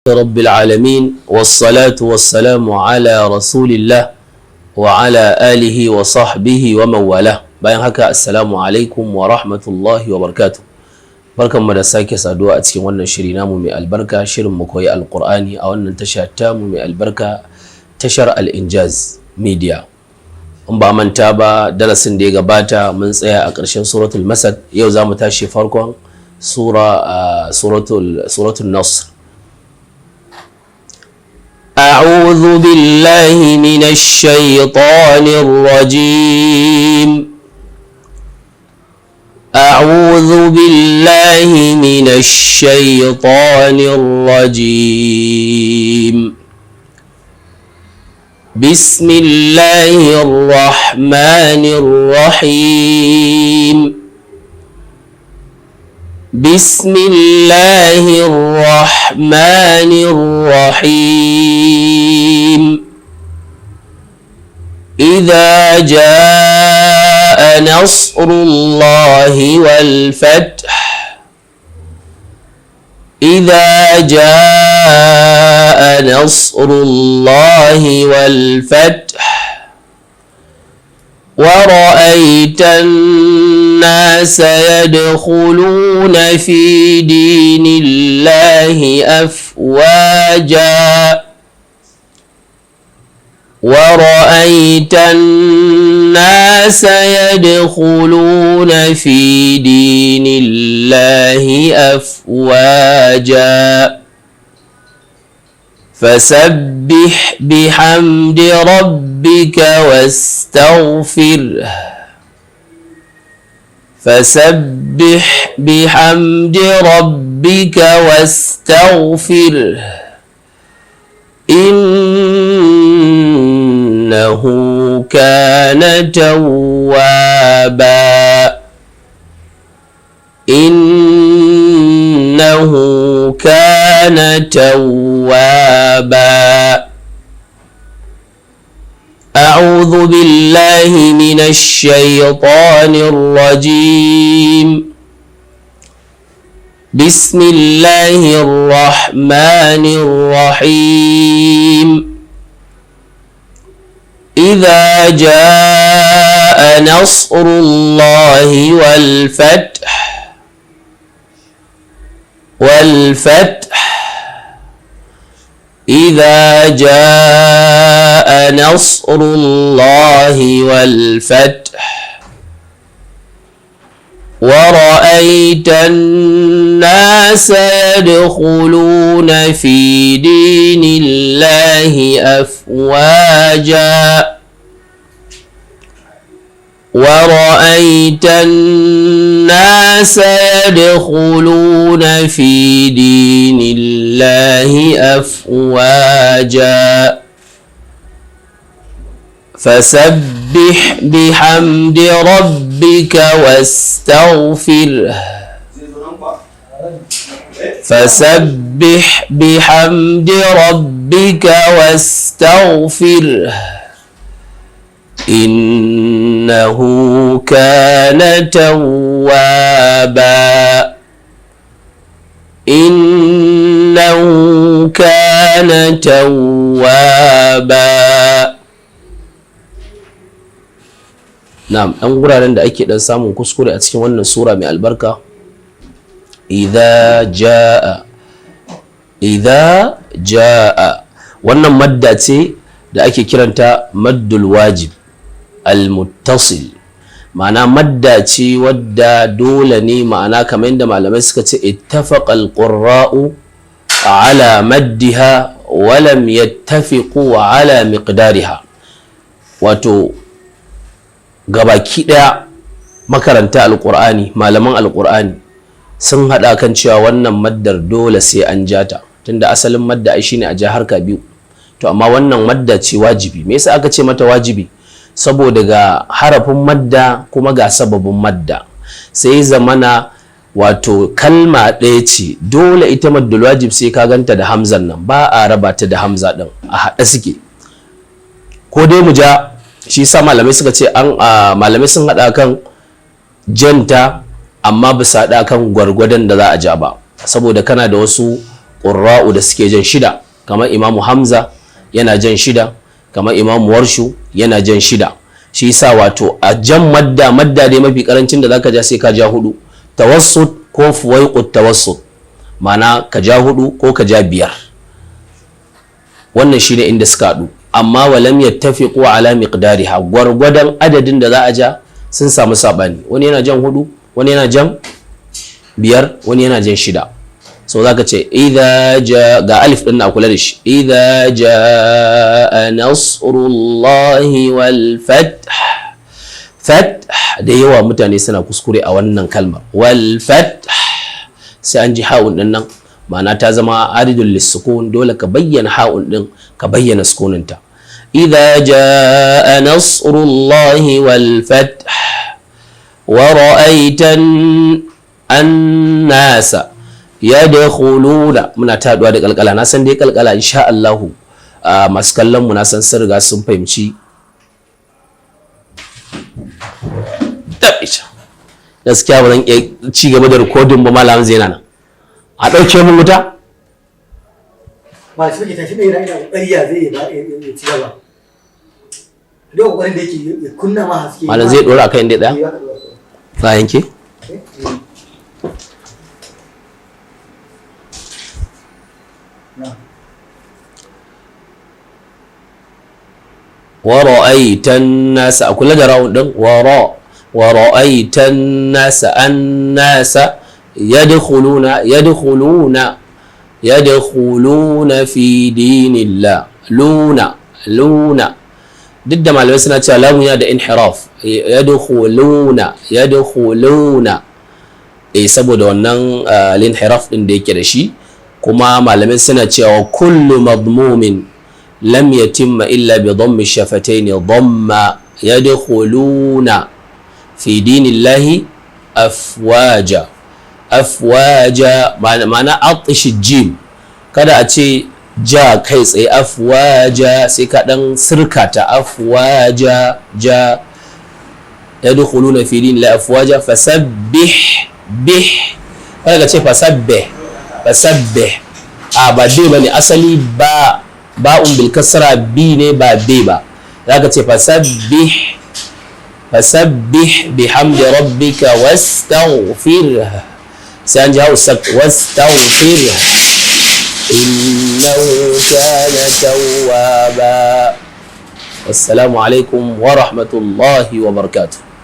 رب العالمين والصلاة والسلام على رسول الله وعلى آله وصحبه ومن والاه. bayan haka assalamu alaikum wa rahmatullahi wa barakatuh. Barkanmu da sake saduwa a cikin wannan shiri namu mai albarka, shirin mu koyi alqur'ani a wannan tasha tamu mai albarka, tashar al-Injaz Media. In ba manta ba, darasin da ya gabata mun tsaya a ƙarshen suratul Masad. Yau za mu tashi farkon suratul Nasr. أعوذ بالله من الشيطان الرجيم أعوذ بالله من الشيطان الرجيم بسم الله الرحمن الرحيم بسم الله الرحمن الرحيم إذا جاء نصر الله والفتح إذا جاء نصر الله والفتح ورأيت الناس يدخلون في دين الله أفواجا ورأيت الناس يدخلون في دين الله أفواجا فسبح بحمد ربك واستغفره فسبح بحمد ربك واستغفره إنه كان توابا إنه كان توابا أعوذ بالله من الشيطان الرجيم بسم الله الرحمن الرحيم إذا جاء نصر الله والفتح إذا جاء نصر الله والفتح ورأيت الناس يدخلون في دين الله أفواجا ورأيت الناس يدخلون في دين الله أفواجا فسبح بحمد ربك واستغفره فسبح بحمد ربك واستغفره إنه كان توابا إنه كان توابا. Na'am, ɗan guraren da ake ɗan samun kuskure a cikin wannan sura mai albarka, idza jaa wannan madda ce da ake kiranta maddul wajib al-muttasil, ma'ana madda ce wadda dole ne, ma'ana kamar yadda malamai suka ce ittafaqa al-qurra'u ala maddiha wa lam yattafiqu ala miqdariha, wato gabaki daya makaranta alqur'ani, malaman alqur'ani sun hada kan cewa wannan maddar dole sai an jata, tunda asalin madda ai shine a ja harka biyu. To amma wannan madda ce wajibi. Me yasa aka ce mata wajibi? Saboda ga harafin madda kuma ga sababin madda, sai zamana wato kalma ɗaya ce, dole ita maddul wajib sai ka ganta da hamzan nan, ba a raba ta da hamza din, a haɗe suke. Ko dai mu ja, shi sa malamai suka ce malamai sun haɗa kan janta amma bisa haɗa kan gwargwadon da za a ja ba, saboda kana da wasu ƙurra'u da suke jan shida kamar imamu hamza yana jan shida, kamar imamu warshu yana jan shida. Shi yasa wato a jan madda dai mafi karancin da zaka ja sai ka ja 4, tawassut ko fuwaiqut tawassut, ma'ana ka ja 4 ko ka ja 5. wannan shine inda suka haɗu, amma walam yattafiqu ala miqdariha, gwargwadon adadin da za a ja sun samu sabani, wani yana jan 4, wani yana jan 5, wani yana jan 6. so zaka ce idza ja, ga alif din na kula da shi, idza jaa nasrullahi wal fath. Fath da yawa mutane suna kuskure a wannan kalmar, wal fath sai an ji ha'un din nan, ma'ana ta zama aridul lisukun, dole ka bayyana ha'un din, ka bayyana sukuninta. idza jaa nasrullahi wal fath wa ra'aitan an-nasa yadkhuluna, muna taduwa da kalkala, na san dai kalkala insha Allah masu kallon mu na san sun riga sun fahimci. Gaskiya ba zan iya ci gaba da rikodin ba, malam zai nan a ɗauke mun wuta ba shi ke tashi ina kokari ya zai ba ya ci gaba da kokarin da yake ya kunna ma haske, malam zai dora akan inda daya fa yanke. wa ra'aitan nas, a kula da rawun din wa ra'aitan nas annasa yadkhuluna fi dinillah, luna duk da malamai suna cewa lamun yana da inhiraf, yadkhuluna saboda wannan linhiraf din da yake da shi, kuma malamai suna cewa kullu madmumin lam yatimma illa bi dhammi shafatayn, dhamma yadkhuluna fi dinillahi afwaja. Ma'ana atish jim, kada a ce ja kai tsaye, afwaja sai ka dan sirkata, afwaja ja, yadkhuluna fi dinillahi afwaja. Fasabbih kada ka ce fasabbih, ba dai bane asali, ba'un bil kasra, bi ne ba be ba, zaka ce fasabbih bihamdi rabbika wastaghfir, sai an ji hausa wastaghfir innahu kana tawwaba. Assalamu alaikum wa rahmatullahi wa barakatuh.